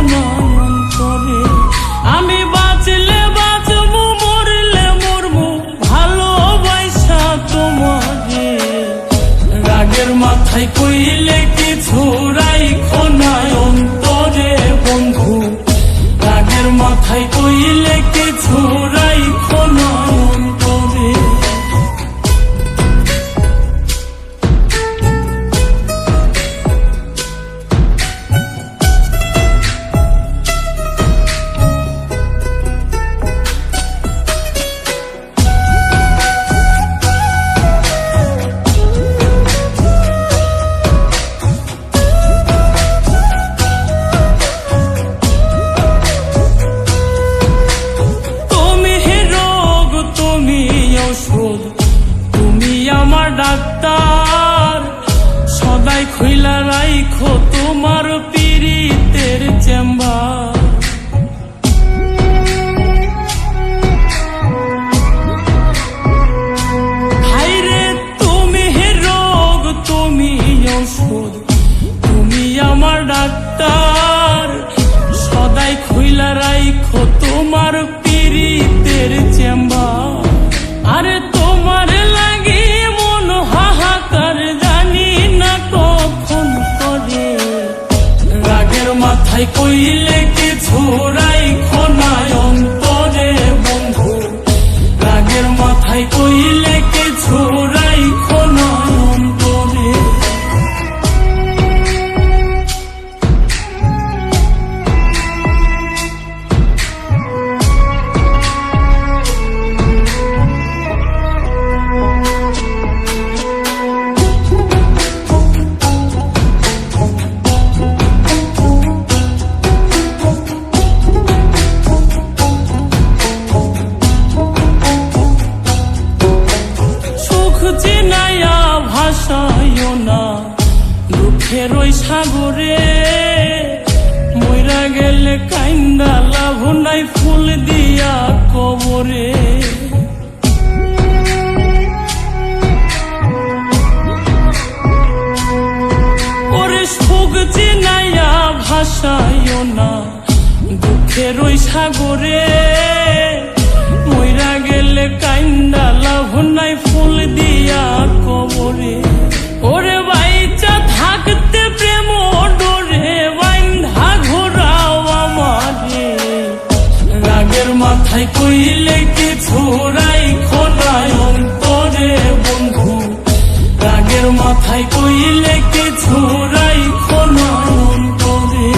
খোনায় অন্তরে। আমি বাঁচলে বাঁচবো, মরলে মরবো, ভালোবাসা তোমারে। রাগের মাথায় কইলে কিছু রাইখো না অন্তরে বন্ধু, রাগের মাথায় কইলে কিছু রাইখো না অন্তরে। তুমি আমার ডাক্তার, সদাই খুইলা রাইখো তোমার পীড়িতের চেম্বার। হাইরে তুমি রোগ, তুমি ঔষধ, তুমি আমার ডাক্তার, সদাই খুইলা রাইখো তোমার পীড়িতের চেম্বার। আরে তোমার লাগি মন হাহাকার, জানি না কখন করে। রাগের মাথায় কইলে কিছু রাইখো না অন্তরে বন্ধু, রাগের মাথায় কইলে কিছু রাইখো না অন্তরে। ভাসাইও না দুঃখের ওই সাগরে, মইরা গেলে কাইন্দা লাভ নাই ফুল দিয়া কবরে। ওরে সুখ চিনাইয়া ভাসাইও না দুঃখের ওই সাগরে, মইরা গেলে কাইন্দা লাভ নাই ফুল দিয়া কবরে। ওরে বাইচা থাকতে প্রেম ডোরে বাইন্ধা ঘোরাও আমারে। রাগের মাথায় কইলে কিছু রাইখো না অন্তরে বন্ধু, রাগের মাথায় কইলে কিছু রাইখো না অন্তরে।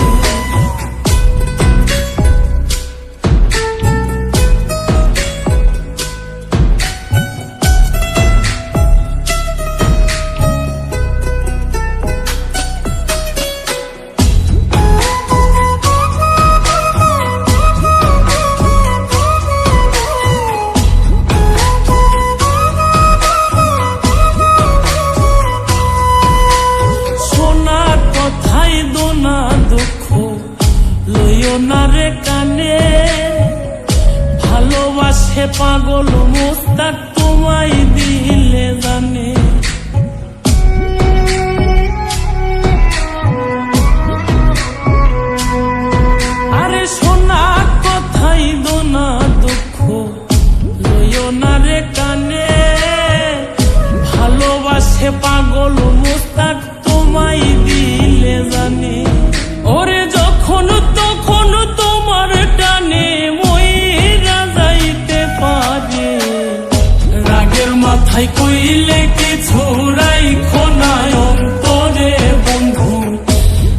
রে কানে ভালোবাসে পাগল মোস্তাক তোমায় দিলে জানে। আরে সোনা কথাই দোনা দুঃখ লইও না রে কানে, ভালোবাসে পাগল মোস্তাক তোমায় দিলে জানে। ওরে যখন তখন তোমার টানে মইরা যাইতে পারে। রাগের মাথায় কইলে কিছু রাইখো না অন্তরে বন্ধু,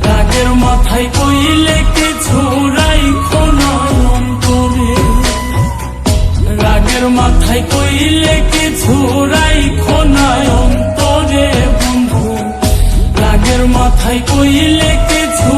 রাগের মাথায় কইলে কিছু রাইখো না অন্তরে। রাগের মাথায় কইলে কিছু রাইখো না অন্তরে বন্ধু, রাগের মাথায় কইলে কিছু